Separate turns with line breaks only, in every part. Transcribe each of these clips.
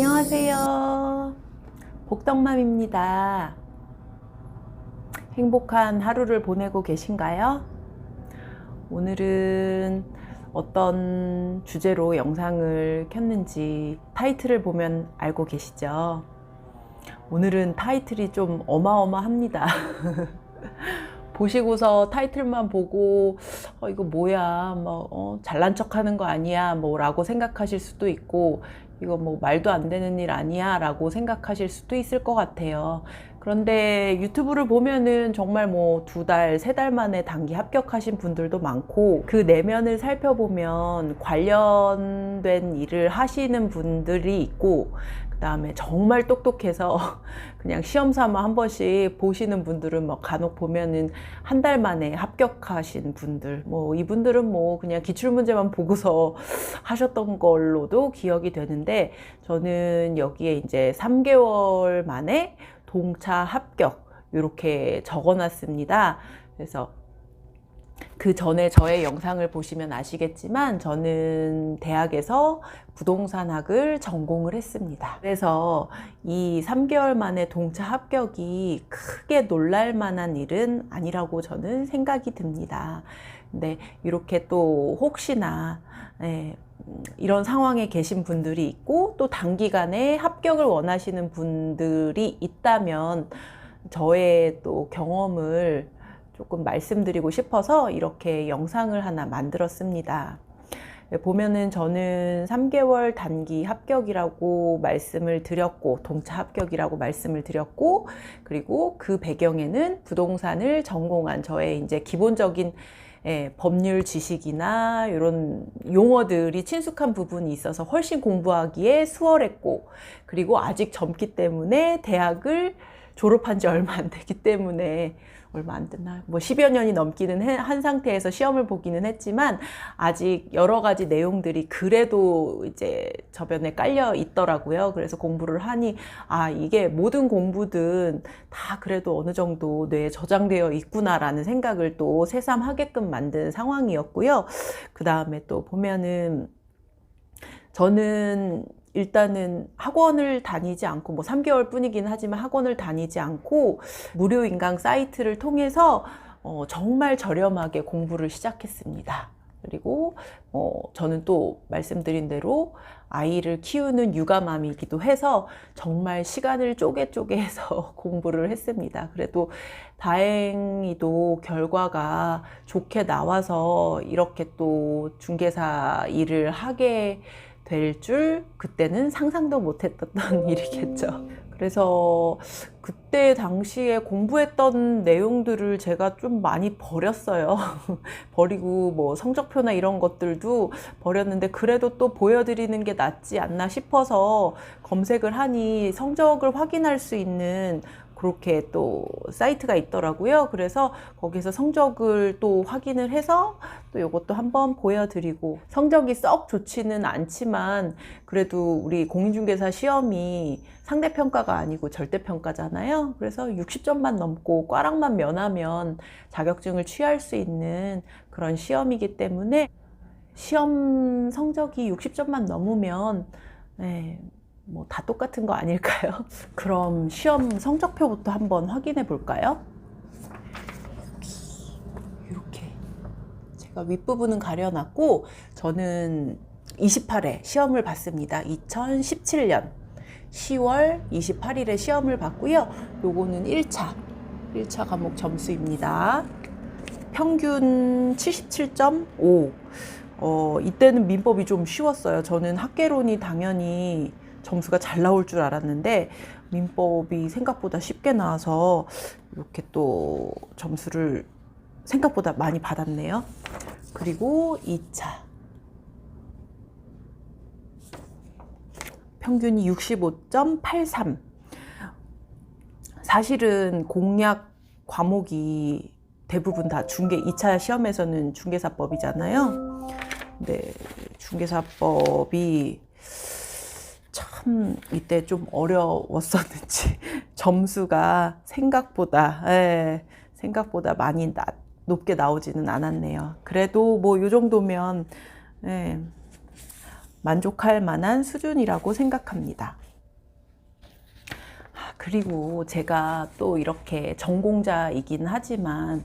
안녕하세요. 복덕맘입니다. 행복한 하루를 보내고 계신가요? 오늘은 어떤 주제로 영상을 켰는지 타이틀을 보면 알고 계시죠? 오늘은 타이틀이 좀 어마어마합니다. 보시고서 타이틀만 보고 이거 뭐야, 잘난 척 하는 거 아니야, 라고 생각하실 수도 있고, 이거 말도 안 되는 일 아니야 라고 생각하실 수도 있을 것 같아요. 그런데 유튜브를 보면은 정말 2달, 3달 만에 단기 합격하신 분들도 많고, 그 내면을 살펴보면 관련된 일을 하시는 분들이 있고, 그 다음에 정말 똑똑해서 그냥 시험 삼아 한 번씩 보시는 분들은 간혹 보면은 한 달 만에 합격하신 분들, 이분들은 그냥 기출문제만 보고서 하셨던 걸로도 기억이 되는데, 저는 여기에 이제 3개월 만에 동차 합격 이렇게 적어 놨습니다. 그래서 그 전에 저의 영상을 보시면 아시겠지만 저는 대학에서 부동산학을 전공을 했습니다. 그래서 이 3개월 만에 동차 합격이 크게 놀랄 만한 일은 아니라고 저는 생각이 듭니다. 근데 이렇게 또 혹시나 이런 상황에 계신 분들이 있고 또 단기간에 합격을 원하시는 분들이 있다면 저의 또 경험을 조금 말씀드리고 싶어서 이렇게 영상을 하나 만들었습니다. 보면은 저는 3개월 단기 합격이라고 말씀을 드렸고, 동차 합격이라고 말씀을 드렸고, 그리고 그 배경에는 부동산을 전공한 저의 이제 기본적인 법률 지식이나 이런 용어들이 친숙한 부분이 있어서 훨씬 공부하기에 수월했고, 그리고 아직 젊기 때문에 대학을 졸업한 지 얼마 안 되기 때문에, 얼마 안 됐나? 10여 년이 넘기는 한 상태에서 시험을 보기는 했지만 아직 여러 가지 내용들이 그래도 이제 저변에 깔려 있더라고요. 그래서 공부를 하니 이게 모든 공부든 다 그래도 어느 정도 뇌에 저장되어 있구나라는 생각을 또 새삼하게끔 만든 상황이었고요. 그 다음에 또 보면은 저는 일단은 학원을 다니지 않고 3개월 뿐이긴 하지만 학원을 다니지 않고 무료 인강 사이트를 통해서 정말 저렴하게 공부를 시작했습니다. 그리고 저는 또 말씀드린 대로 아이를 키우는 육아맘이기도 해서 정말 시간을 쪼개 해서 공부를 했습니다. 그래도 다행히도 결과가 좋게 나와서 이렇게 또 중개사 일을 하게 될 줄 그때는 상상도 못했던 일이겠죠. 그래서 그때 당시에 공부했던 내용들을 제가 좀 많이 버렸어요. 버리고 성적표나 이런 것들도 버렸는데 그래도 또 보여드리는 게 낫지 않나 싶어서 검색을 하니 성적을 확인할 수 있는 그렇게 또 사이트가 있더라고요. 그래서 거기서 성적을 또 확인을 해서 또 이것도 한번 보여드리고, 성적이 썩 좋지는 않지만 그래도 우리 공인중개사 시험이 상대평가가 아니고 절대평가잖아요. 그래서 60점만 넘고 꽈락만 면하면 자격증을 취할 수 있는 그런 시험이기 때문에 시험 성적이 60점만 넘으면 다 똑같은 거 아닐까요? 그럼 시험 성적표부터 한번 확인해 볼까요? 이렇게 제가 윗부분은 가려놨고, 저는 28회 시험을 봤습니다. 2017년 10월 28일에 시험을 봤고요. 요거는 1차 과목 점수입니다. 평균 77.5. 이때는 민법이 좀 쉬웠어요. 저는 학개론이 당연히 점수가 잘 나올 줄 알았는데 민법이 생각보다 쉽게 나와서 이렇게 또 점수를 생각보다 많이 받았네요. 그리고 2차 평균이 65.83. 사실은 공략 과목이 대부분 다 2차 시험에서는 중개사법이잖아요. 근데 중개사법이 참 이때 좀 어려웠었는지 점수가 생각보다 많이 높게 나오지는 않았네요. 그래도 요 정도면 만족할 만한 수준이라고 생각합니다. 그리고 제가 또 이렇게 전공자이긴 하지만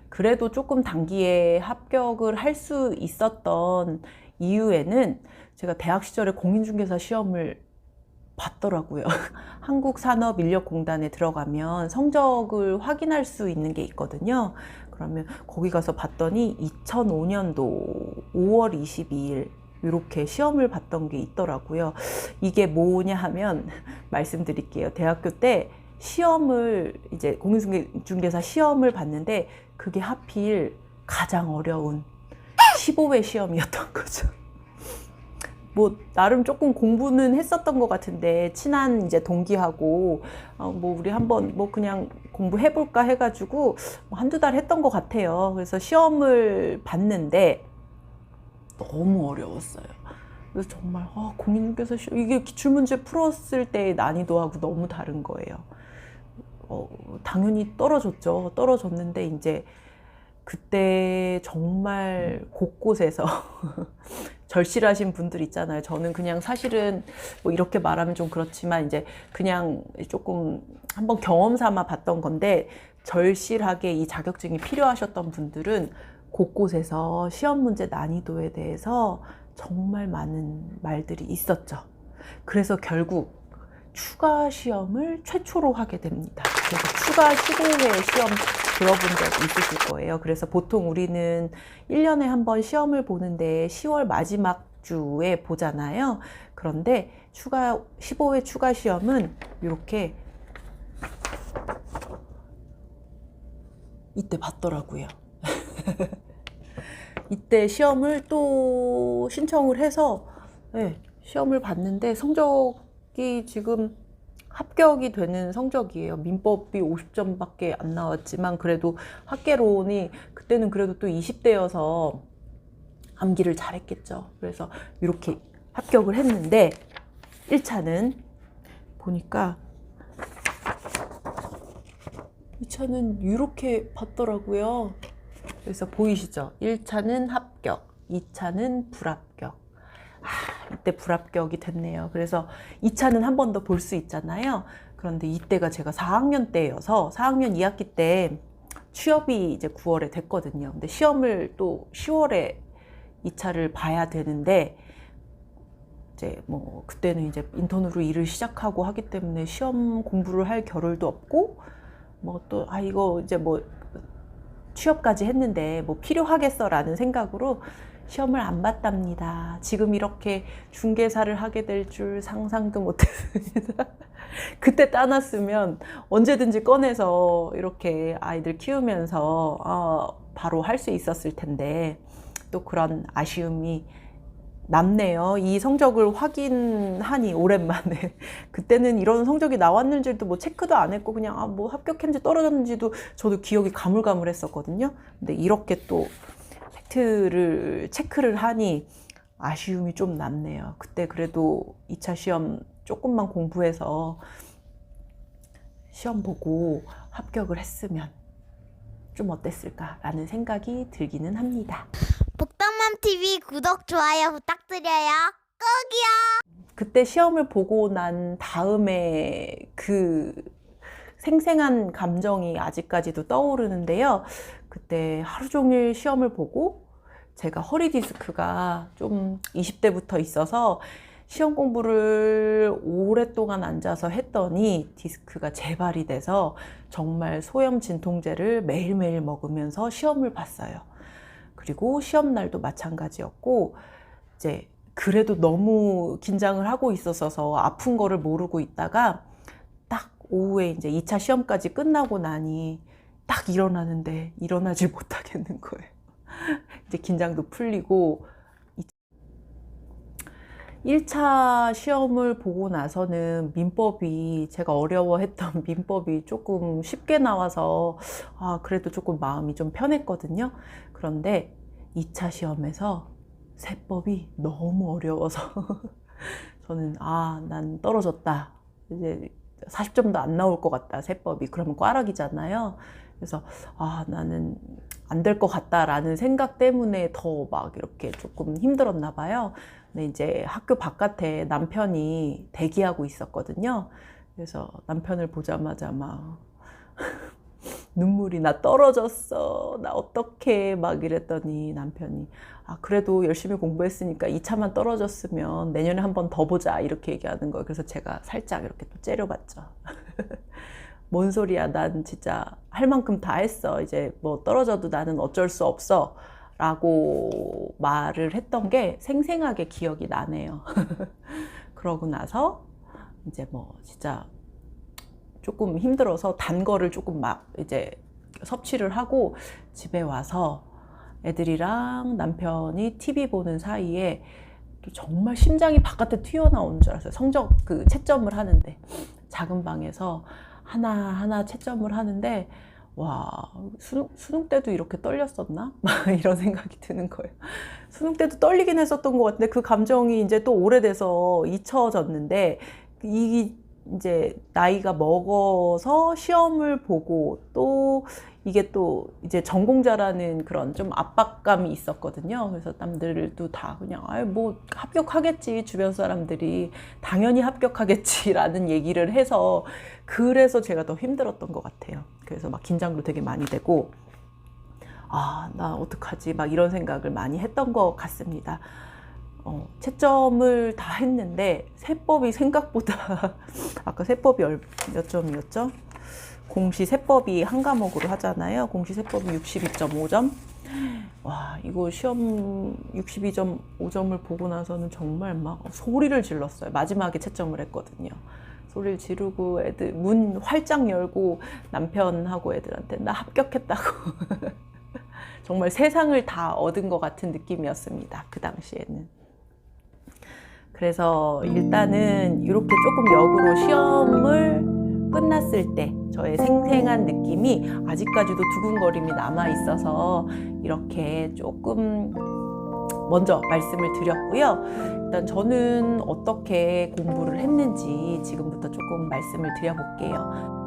그래도 조금 단기에 합격을 할 수 있었던 이유에는 제가 대학 시절에 공인중개사 시험을 봤더라고요. 한국산업인력공단에 들어가면 성적을 확인할 수 있는 게 있거든요. 그러면 거기 가서 봤더니 2005년도 5월 22일 이렇게 시험을 봤던 게 있더라고요. 이게 뭐냐 하면 말씀드릴게요. 대학교 때 시험을 이제 공인중개사 시험을 봤는데 그게 하필 가장 어려운 15회 시험이었던 거죠. 뭐 나름 조금 공부는 했었던 것 같은데 친한 이제 동기하고 뭐 우리 한번 뭐 그냥 공부해 볼까 해가지고 뭐 한두 달 했던 것 같아요. 그래서 시험을 봤는데 너무 어려웠어요. 그래서 정말 공인중개사 시험 이게 기출문제 풀었을 때의 난이도하고 너무 다른 거예요. 당연히 떨어졌죠. 떨어졌는데 이제 그때 정말 곳곳에서 절실하신 분들 있잖아요. 저는 그냥 사실은 뭐 이렇게 말하면 좀 그렇지만 이제 그냥 조금 한번 경험 삼아 봤던 건데 절실하게 이 자격증이 필요하셨던 분들은 곳곳에서 시험 문제 난이도에 대해서 정말 많은 말들이 있었죠. 그래서 결국 추가 시험을 최초로 하게 됩니다. 그래서 추가 15회 시험 들어본 적 있으실 거예요. 그래서 보통 우리는 1년에 한 번 시험을 보는데 10월 마지막 주에 보잖아요. 그런데 15회 추가 시험은 이렇게 이때 봤더라고요. 이때 시험을 또 신청을 해서 시험을 봤는데 성적이 지금 합격이 되는 성적이에요. 민법이 50점밖에 안 나왔지만 그래도 학계론이 그때는 그래도 또 20대여서 암기를 잘했겠죠. 그래서 이렇게 합격을 했는데 1차는 보니까 2차는 이렇게 봤더라고요. 그래서 보이시죠? 1차는 합격, 2차는 불합격. 이때 불합격이 됐네요. 그래서 2차는 한 번 더 볼 수 있잖아요. 그런데 이때가 제가 4학년 때여서 4학년 2학기 때 취업이 이제 9월에 됐거든요. 근데 시험을 또 10월에 2차를 봐야 되는데 이제 뭐 그때는 이제 인턴으로 일을 시작하고 하기 때문에 시험 공부를 할 겨를도 없고 뭐 또 이거 이제 뭐 취업까지 했는데 뭐 필요하겠어라는 생각으로 시험을 안 봤답니다. 지금 이렇게 중개사를 하게 될 줄 상상도 못했습니다. 그때 따놨으면 언제든지 꺼내서 이렇게 아이들 키우면서 바로 할 수 있었을 텐데 또 그런 아쉬움이 남네요. 이 성적을 확인하니 오랜만에 그때는 이런 성적이 나왔는지도 뭐 체크도 안 했고 그냥 뭐 합격했는지 떨어졌는지도 저도 기억이 가물가물했었거든요. 근데 이렇게 또 팩트를 체크를 하니 아쉬움이 좀 남네요. 그때 그래도 2차 시험 조금만 공부해서 시험 보고 합격을 했으면 좀 어땠을까라는 생각이 들기는 합니다.
복덕맘TV 구독, 좋아요 부탁드려요. 꼭이요.
그때 시험을 보고 난 다음에 그 생생한 감정이 아직까지도 떠오르는데요. 그때 하루 종일 시험을 보고 제가 허리 디스크가 좀 20대부터 있어서 시험 공부를 오랫동안 앉아서 했더니 디스크가 재발이 돼서 정말 소염 진통제를 매일매일 먹으면서 시험을 봤어요. 그리고 시험 날도 마찬가지였고 이제 그래도 너무 긴장을 하고 있었어서 아픈 거를 모르고 있다가 딱 오후에 이제 2차 시험까지 끝나고 나니 딱 일어나는데 일어나질 못하겠는 거예요. 이제 긴장도 풀리고 1차 시험을 보고 나서는 민법이 제가 어려워했던 민법이 조금 쉽게 나와서 그래도 조금 마음이 좀 편했거든요. 그런데 2차 시험에서 세법이 너무 어려워서 저는 난 떨어졌다. 이제 40점도 안 나올 것 같다. 세법이. 그러면 꽈락이잖아요. 그래서 나는 안 될 것 같다라는 생각 때문에 더 막 이렇게 조금 힘들었나 봐요. 근데 이제 학교 바깥에 남편이 대기하고 있었거든요. 그래서 남편을 보자마자 막 눈물이 나 떨어졌어. 나 어떡해. 막 이랬더니 남편이 그래도 열심히 공부했으니까 2차만 떨어졌으면 내년에 한 번 더 보자. 이렇게 얘기하는 거예요. 그래서 제가 살짝 이렇게 또 째려봤죠. 뭔 소리야. 난 진짜 할 만큼 다 했어. 이제 뭐 떨어져도 나는 어쩔 수 없어. 라고 말을 했던 게 생생하게 기억이 나네요. 그러고 나서 이제 뭐 진짜 조금 힘들어서 단 거를 조금 막 이제 섭취를 하고 집에 와서 애들이랑 남편이 TV 보는 사이에 또 정말 심장이 바깥에 튀어나오는 줄 알았어요. 성적 그 채점을 하는데 작은 방에서 하나하나 채점을 하는데 와, 수능 때도 이렇게 떨렸었나? 막 이런 생각이 드는 거예요. 수능 때도 떨리긴 했었던 것 같은데 그 감정이 이제 또 오래돼서 잊혀졌는데 이제 나이가 먹어서 시험을 보고 또 이게 또 이제 전공자라는 그런 좀 압박감이 있었거든요. 그래서 남들도 다 그냥 뭐 합격하겠지, 주변 사람들이 당연히 합격하겠지라는 얘기를 해서 그래서 제가 더 힘들었던 것 같아요. 그래서 막 긴장도 되게 많이 되고 나 어떡하지 막 이런 생각을 많이 했던 것 같습니다. 채점을 다 했는데 세법이 생각보다 아까 세법이 몇 점이었죠? 공시 세법이 한 과목으로 하잖아요. 공시 세법이 62.5점. 와, 이거 시험 62.5점을 보고 나서는 정말 막 소리를 질렀어요. 마지막에 채점을 했거든요. 소리를 지르고 애들 문 활짝 열고 남편하고 애들한테 나 합격했다고 정말 세상을 다 얻은 것 같은 느낌이었습니다. 그 당시에는. 그래서 일단은 이렇게 조금 역으로 시험을 끝났을 때 저의 생생한 느낌이 아직까지도 두근거림이 남아 있어서 이렇게 조금 먼저 말씀을 드렸고요. 일단 저는 어떻게 공부를 했는지 지금부터 조금 말씀을 드려볼게요.